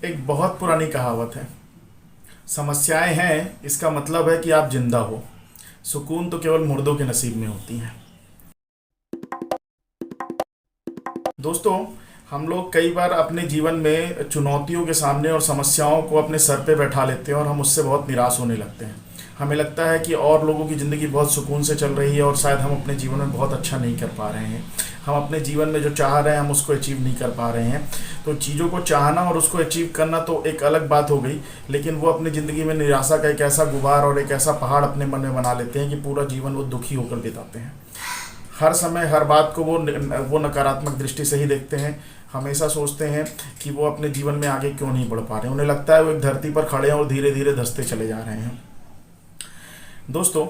एक बहुत पुरानी कहावत है। समस्याएं हैं इसका मतलब है कि आप जिंदा हो। सुकून तो केवल मुर्दों के नसीब में होती है। दोस्तों, हम लोग कई बार अपने जीवन में चुनौतियों के सामने और समस्याओं को अपने सर पे बैठा लेते हैं और हम उससे बहुत निराश होने लगते हैं। हमें लगता है कि और लोगों की ज़िंदगी बहुत सुकून से चल रही है और शायद हम अपने जीवन में बहुत अच्छा नहीं कर पा रहे हैं। हम अपने जीवन में जो चाह रहे हैं हम उसको अचीव नहीं कर पा रहे हैं। तो चीज़ों को चाहना और उसको अचीव करना तो एक अलग बात हो गई, लेकिन वो अपनी ज़िंदगी में निराशा का एक ऐसा गुबार और एक ऐसा पहाड़ अपने मन में बना लेते हैं कि पूरा जीवन वो दुखी होकर बिताते हैं। हर समय हर बात को वो नकारात्मक दृष्टि से ही देखते हैं। हमेशा सोचते हैं कि वो अपने जीवन में आगे क्यों नहीं बढ़ पा रहे हैं। उन्हें लगता है वो एक धरती पर खड़े हैं और धीरे धीरे धंसते चले जा रहे हैं। दोस्तों,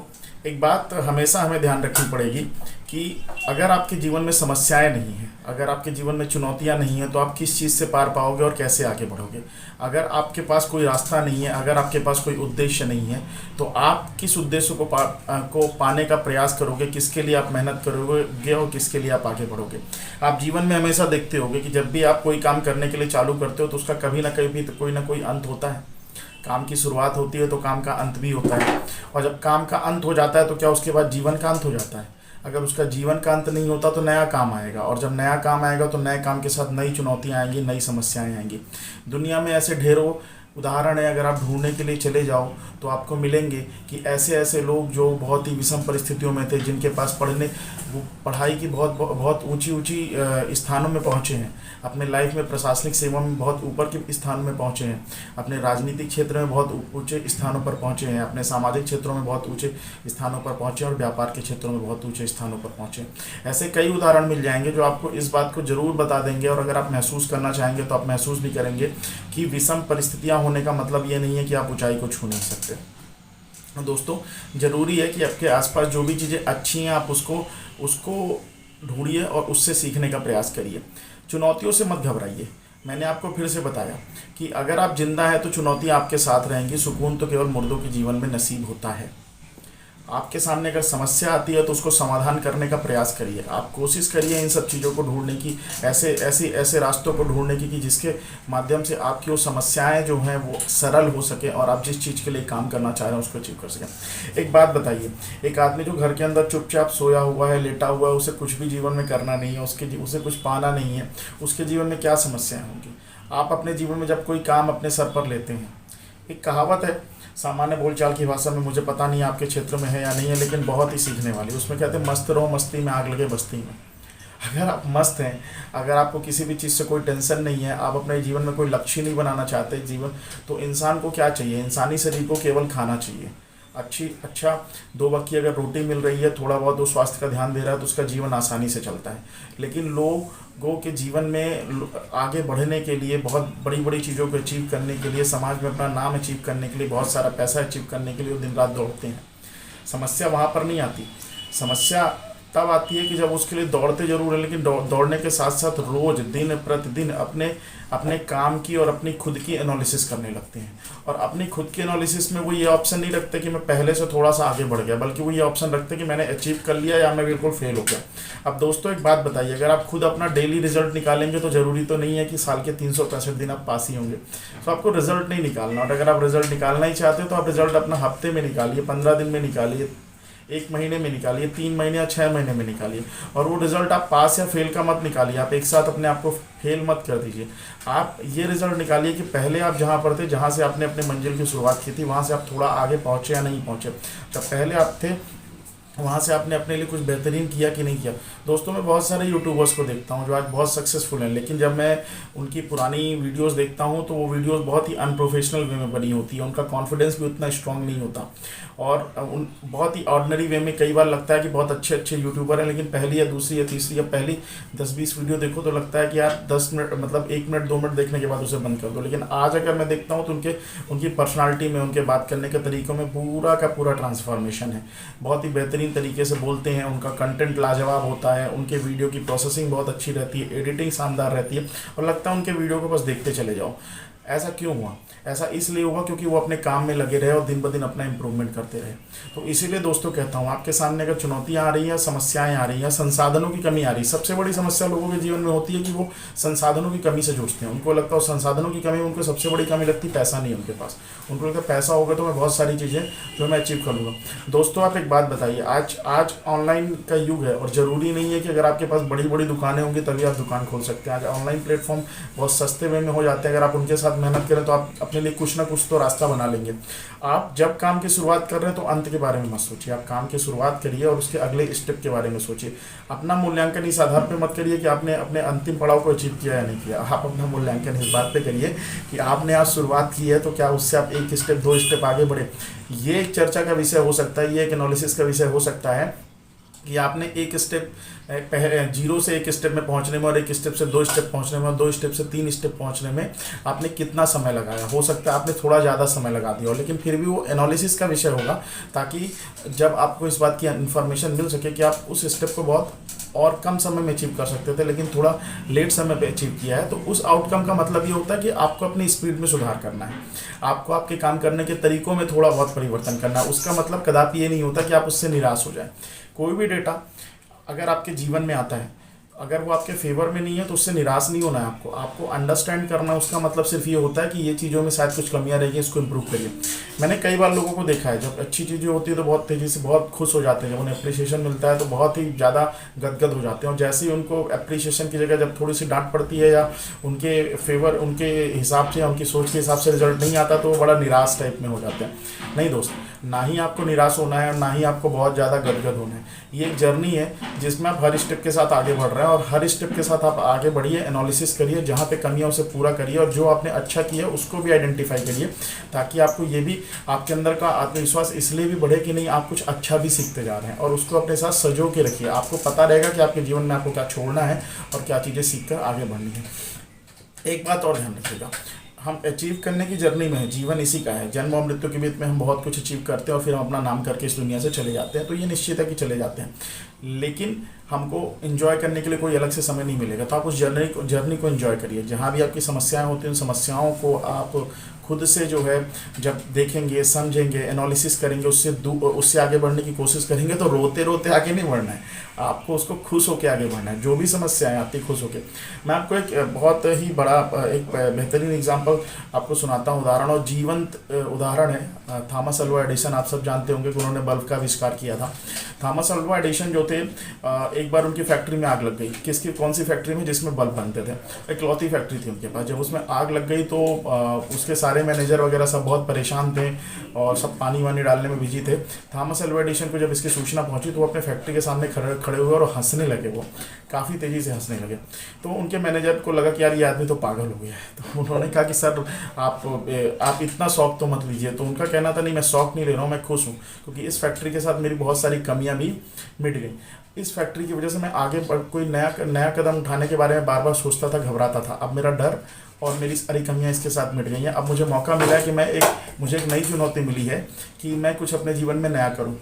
एक बात हमेशा हमें ध्यान रखनी पड़ेगी कि अगर आपके जीवन में समस्याएं नहीं हैं, अगर आपके जीवन में चुनौतियां नहीं हैं, तो आप किस चीज़ से पार पाओगे और कैसे आगे बढ़ोगे। अगर आपके पास कोई रास्ता नहीं है, अगर आपके पास कोई उद्देश्य नहीं है, तो आप किस उद्देश्य को पाने का प्रयास करोगे, किसके लिए आप मेहनत करोगे और किसके लिए आप आगे बढ़ोगे। आप जीवन में हमेशा देखते होगे कि जब भी आप कोई काम करने के लिए चालू करते हो तो उसका कभी ना कभी तो कोई ना कोई अंत होता है। काम की शुरुआत होती है तो काम का अंत भी होता है, और जब काम का अंत हो जाता है तो क्या उसके बाद जीवन का अंत हो जाता है। अगर उसका जीवन का अंत नहीं होता तो नया काम आएगा, और जब नया काम आएगा तो नए काम के साथ नई चुनौतियां आएंगी, नई समस्याएं आएंगी। दुनिया में ऐसे ढेरों उदाहरण है। अगर आप ढूंढने के लिए चले जाओ तो आपको मिलेंगे कि ऐसे ऐसे लोग जो बहुत ही विषम परिस्थितियों में थे, जिनके पास वो पढ़ाई की बहुत बहुत ऊंची ऊंची स्थानों में पहुंचे हैं, अपने लाइफ में प्रशासनिक सेवा में बहुत ऊपर के स्थान में पहुंचे हैं, अपने राजनीतिक क्षेत्र में बहुत ऊंचे स्थानों पर पहुंचे हैं, अपने सामाजिक क्षेत्रों में बहुत ऊंचे स्थानों पर पहुंचे और व्यापार के क्षेत्रों में बहुत ऊंचे स्थानों पर पहुंचे। ऐसे कई उदाहरण मिल जाएंगे जो आपको इस बात को जरूर बता देंगे, और अगर आप महसूस करना चाहेंगे तो आप महसूस भी करेंगे कि विषम परिस्थितियां होने का मतलब ये नहीं है कि आप ऊंचाई को छू नहीं सकते। दोस्तों, जरूरी है कि आपके आसपास जो भी चीज़ें अच्छी हैं आप उसको उसको ढूंढिए और उससे सीखने का प्रयास करिए। चुनौतियों से मत घबराइए। मैंने आपको फिर से बताया कि अगर आप जिंदा हैं तो चुनौतियां आपके साथ रहेंगी। सुकून तो केवल मुर्दों के जीवन में नसीब होता है। आपके सामने अगर समस्या आती है तो उसको समाधान करने का प्रयास करिए। आप कोशिश करिए इन सब चीज़ों को ढूंढने की, ऐसे रास्तों को ढूंढने की कि जिसके माध्यम से आपकी वो समस्याएं जो हैं वो सरल हो सके और आप जिस चीज़ के लिए काम करना चाह रहे हैं उसको अचीव कर सकें। एक बात बताइए, एक आदमी जो घर के अंदर चुपचाप सोया हुआ है, लेटा हुआ है, उसे कुछ भी जीवन में करना नहीं है, उसे कुछ पाना नहीं है, उसके जीवन में क्या समस्याएं होंगी। आप अपने जीवन में जब कोई काम अपने सर पर लेते हैं, एक कहावत है सामान्य बोलचाल की भाषा में, मुझे पता नहीं आपके क्षेत्र में है या नहीं है, लेकिन बहुत ही सीखने वाली। उसमें कहते हैं, मस्त रहो मस्ती में, आग लगे बस्ती में। अगर आप मस्त हैं, अगर आपको किसी भी चीज़ से कोई टेंशन नहीं है, आप अपने जीवन में कोई लक्ष्य नहीं बनाना चाहते जीवन, तो इंसान को क्या चाहिए? इंसानी शरीर को केवल खाना चाहिए। अच्छा 2 वक्त की अगर रोटी मिल रही है, थोड़ा बहुत वो स्वास्थ्य का ध्यान दे रहा है तो उसका जीवन आसानी से चलता है। लेकिन लोगों के जीवन में आगे बढ़ने के लिए, बहुत बड़ी बड़ी चीज़ों को अचीव करने के लिए, समाज में अपना नाम अचीव करने के लिए, बहुत सारा पैसा अचीव करने के लिए वो दिन रात दौड़ते हैं। समस्या वहाँ पर नहीं आती। समस्या तब आती है कि जब उसके लिए दौड़ते जरूर है, लेकिन दौड़ने के साथ साथ रोज दिन प्रतिदिन अपने काम की और अपनी खुद की एनालिसिस करने लगते हैं। और अपनी खुद की एनालिसिस में वो ये ऑप्शन नहीं रखते कि मैं पहले से थोड़ा सा आगे बढ़ गया, बल्कि वो ये ऑप्शन रखते कि मैंने अचीव कर लिया या मैं बिल्कुल फेल हो गया। अब दोस्तों, एक बात बताइए, अगर आप खुद अपना डेली रिजल्ट निकालेंगे तो ज़रूरी तो नहीं है कि साल के 365 दिन आप पास ही होंगे। तो आपको रिजल्ट नहीं निकालना, और अगर आप रिजल्ट निकालना ही चाहते हो तो आप रिजल्ट अपना हफ्ते में निकालिए, 15 दिन में निकालिए, 1 महीने में निकालिए, 3 महीने या 6 महीने में निकालिए। और वो रिजल्ट आप पास या फेल का मत निकालिए, आप एक साथ अपने आप को फेल मत कर दीजिए। आप ये रिजल्ट निकालिए कि पहले आप जहाँ पर थे, जहाँ से आपने अपने मंजिल की शुरुआत की थी, वहाँ से आप थोड़ा आगे पहुँचे या नहीं पहुँचे। जब पहले आप थे वहाँ से आपने अपने लिए कुछ बेहतरीन किया कि नहीं किया। दोस्तों, मैं बहुत सारे यूट्यूबर्स को देखता हूँ जो आज बहुत सक्सेसफुल हैं, लेकिन जब मैं उनकी पुरानी वीडियोस देखता हूँ तो वो वीडियोस बहुत ही अनप्रोफेशनल वे में बनी होती है। उनका कॉन्फिडेंस भी उतना स्ट्रांग नहीं होता, और उन बहुत ही ऑर्डिनरी वे में कई बार लगता है कि बहुत अच्छे अच्छे यूट्यूबर हैं, लेकिन पहली या दूसरी या तीसरी या पहली 10-20 वीडियो देखो तो लगता है कि यार 10 मिनट, मतलब 1 मिनट 2 मिनट देखने के बाद उसे बंद कर दो। लेकिन आज अगर मैं देखता हूँ तो उनकी पर्सनालिटी में, उनके बात करने के तरीक़ों में पूरा का पूरा ट्रांसफॉर्मेशन है। बहुत ही बेहतरीन तरीके से बोलते हैं, उनका कंटेंट लाजवाब होता है, उनके वीडियो की प्रोसेसिंग बहुत अच्छी रहती है, एडिटिंग शानदार रहती है, और लगता है उनके वीडियो को बस देखते चले जाओ। ऐसा क्यों हुआ? ऐसा इसलिए हुआ क्योंकि वो अपने काम में लगे रहे और दिन ब दिन अपना इम्प्रूवमेंट करते रहे। तो इसीलिए दोस्तों कहता हूँ, आपके सामने अगर चुनौतियाँ आ रही हैं, समस्याएं आ रही हैं, संसाधनों की कमी आ रही है, सबसे बड़ी समस्या लोगों के जीवन में होती है कि वो संसाधनों की कमी से जूझते हैं। उनको लगता है संसाधनों की कमी, उनको सबसे बड़ी कमी लगती है पैसा नहीं है उनके पास। उनको लगता है पैसा होगा तो मैं बहुत सारी चीज़ें जो मैं अचीव कर लूँगा। दोस्तों आप एक बात बताइए, आज ऑनलाइन का युग है और ज़रूरी नहीं है कि अगर आपके पास बड़ी बड़ी दुकानें होंगी तभी आप दुकान खोल सकते हैं। आज ऑनलाइन प्लेटफॉर्म बहुत सस्ते वे में हो जाते हैं। अगर आप उनके साथ मेहनत करें तो आप अपने लिए कुछ ना कुछ तो रास्ता बना लेंगे। आप जब काम की शुरुआत कर रहे हैं तो अंत के बारे में मत सोचिए, आप काम की शुरुआत करिए और उसके अगले स्टेप के बारे में सोचिए। अपना मूल्यांकन इस आधार पर मत करिए कि आपने अपने अंतिम पड़ाव को अचीव किया या नहीं किया। आप अपना मूल्यांकन इस बात पे करिए कि आपने आज शुरुआत की है तो क्या उससे आप एक स्टेप, दो स्टेप आगे बढ़े। ये एक चर्चा का विषय हो सकता है, ये एक एनालिसिस का विषय हो सकता है कि आपने एक स्टेप जीरो से एक स्टेप में पहुंचने में और एक स्टेप से दो स्टेप पहुंचने में और दो स्टेप से तीन स्टेप पहुंचने में आपने कितना समय लगाया। हो सकता है आपने थोड़ा ज़्यादा समय लगा दिया हो, लेकिन फिर भी वो एनालिसिस का विषय होगा, ताकि जब आपको इस बात की इन्फॉर्मेशन मिल सके कि आप उस स्टेप को बहुत और कम समय में अचीव कर सकते थे लेकिन थोड़ा लेट समय पे अचीव किया है। तो उस आउटकम का मतलब ये होता है कि आपको अपनी स्पीड में सुधार करना है, आपको आपके काम करने के तरीकों में थोड़ा बहुत परिवर्तन करना है। उसका मतलब कदापि ये नहीं होता कि आप उससे निराश हो जाए। कोई भी डेटा अगर आपके जीवन में आता है, अगर वो आपके फेवर में नहीं है तो उससे निराश नहीं होना है। आपको अंडरस्टैंड करना है। उसका मतलब सिर्फ ये होता है कि ये चीज़ों में शायद कुछ कमियां रही हैं, इसको इम्प्रूव करिए। मैंने कई बार लोगों को देखा है, जब अच्छी चीज़ें होती है तो बहुत तेज़ी से बहुत खुश हो जाते हैं, जब उन्हें अप्रिसिएशन मिलता है तो बहुत ही ज़्यादा गदगद हो जाते हैं, और जैसे ही उनको अप्रिसिएशन की जगह जब थोड़ी सी डांट पड़ती है या उनके फेवर, उनके हिसाब से, उनकी सोच के हिसाब से रिजल्ट नहीं आता तो वो बड़ा निराश टाइप में हो जाते हैं। नहीं दोस्त, ना ही आपको निराश होना है और ना ही आपको बहुत ज़्यादा गदगद होना है। ये एक जर्नी है जिसमें आप हर स्टेप के साथ आगे बढ़ रहे हैं और हर स्टेप के साथ आप आगे बढ़िए, एनालिसिस करिए, जहाँ पे कमियां उसे पूरा करिए और जो आपने अच्छा किया उसको भी आइडेंटिफाई करिए, ताकि आपको ये भी, आपके अंदर का आत्मविश्वास इसलिए भी बढ़े कि नहीं आप कुछ अच्छा भी सीखते जा रहे हैं, और उसको अपने साथ सजो के रखिए। आपको पता रहेगा कि आपके जीवन में आपको क्या छोड़ना है और क्या चीज़ें सीख कर आगे बढ़नी है। एक बात और ध्यान रखिएगा, हम अचीव करने की जर्नी में है, जीवन इसी का है। जन्म और मृत्यु के बीच में हम बहुत कुछ अचीव करते हैं और फिर हम अपना नाम करके इस दुनिया से चले जाते हैं, तो ये निश्चित है कि चले जाते हैं, लेकिन हमको एंजॉय करने के लिए कोई अलग से समय नहीं मिलेगा। तो आप उस जर्नी को एंजॉय करिए। जहाँ भी आपकी समस्याएं होती हैं उन समस्याओं को आप खुद से जो है जब देखेंगे, समझेंगे, एनालिसिस करेंगे, उससे आगे बढ़ने की कोशिश करेंगे, तो रोते रोते आगे नहीं बढ़ना है, आपको उसको खुश होकर आगे बढ़ना है। जो भी समस्याएं आती खुश होकर। मैं आपको एक बहुत ही बड़ा एक बेहतरीन एग्जांपल आपको सुनाता हूँ, उदाहरण, और जीवंत उदाहरण है। थॉमस अल्वा एडिसन, आप सब जानते होंगे कि उन्होंने बल्ब का आविष्कार किया था। थॉमस अल्वा एडिसन जो थे, एक बार उनकी फैक्ट्री में आग लग गई। कौन सी फैक्ट्री में? जिसमें बल्ब बनते थे, एक लौती फैक्ट्री थी उनके पास। जब उसमें आग लग गई तो उसके सारे मैनेजर वगैरह सब बहुत परेशान थे और सब पानी वानी डालने में बिजी थे। थॉमस अल्वा एडिसन को जब इसकी सूचना पहुंची तो वो अपने फैक्ट्री के सामने खड़े हुए और हंसने लगे। वो काफ़ी तेज़ी से हंसने लगे। तो उनके मैनेजर को लगा कि यार ये आदमी तो पागल हो गया है। तो उन्होंने कहा कि सर आप इतना शौक तो मत लीजिए। तो उनका कहना था, नहीं मैं शौक नहीं ले रहा हूँ, मैं खुश हूँ, क्योंकि इस फैक्ट्री के साथ मेरी बहुत सारी कमियाँ भी मिट गई। इस फैक्ट्री की वजह से मैं आगे कोई नया कदम उठाने के बारे में बार बार सोचता था, घबराता था। अब मेरा डर और मेरी सारी कमियां इसके साथ मिट गई हैं। अब मुझे मौका मिला है कि मुझे एक नई चुनौती मिली है कि मैं कुछ अपने जीवन में नया करूं।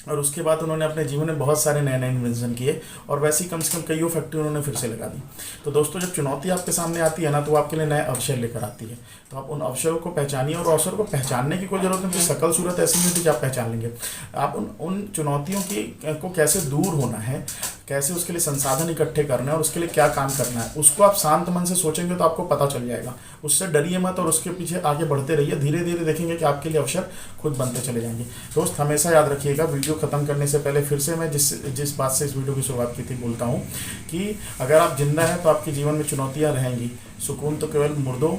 और उसके बाद उन्होंने अपने जीवन में बहुत सारे नए नए इन्वेंशन किए और वैसी कम से कम कई फैक्ट्री उन्होंने फिर से लगा दी। तो दोस्तों, जब चुनौती आपके सामने आती है ना, तो वो आपके लिए नए अवसर लेकर आती है। तो आप उन अवसरों को पहचानिए, और अवसर को पहचानने की कोई जरूरत नहीं, शकल सूरत ऐसी नहीं होती कि आप पहचान लेंगे। आप उन चुनौतियों को कैसे दूर होना है, कैसे उसके लिए संसाधन इकट्ठे करना है और उसके लिए क्या काम करना है, उसको आप शांत मन से सोचेंगे तो आपको पता चल जाएगा। उससे डरिए मत और उसके पीछे आगे बढ़ते रहिए। धीरे धीरे देखेंगे कि आपके लिए अवसर खुद बनते चले जाएंगे। दोस्त, हमेशा याद रखिएगा, वीडियो खत्म करने से पहले फिर से मैं जिस बात से इस वीडियो की शुरुआत की थी बोलता हूँ कि अगर आप जिंदा हैं तो आपके जीवन में चुनौतियाँ रहेंगी। सुकून तो केवल मुर्दों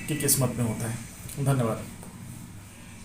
की किस्मत में होता है। धन्यवाद।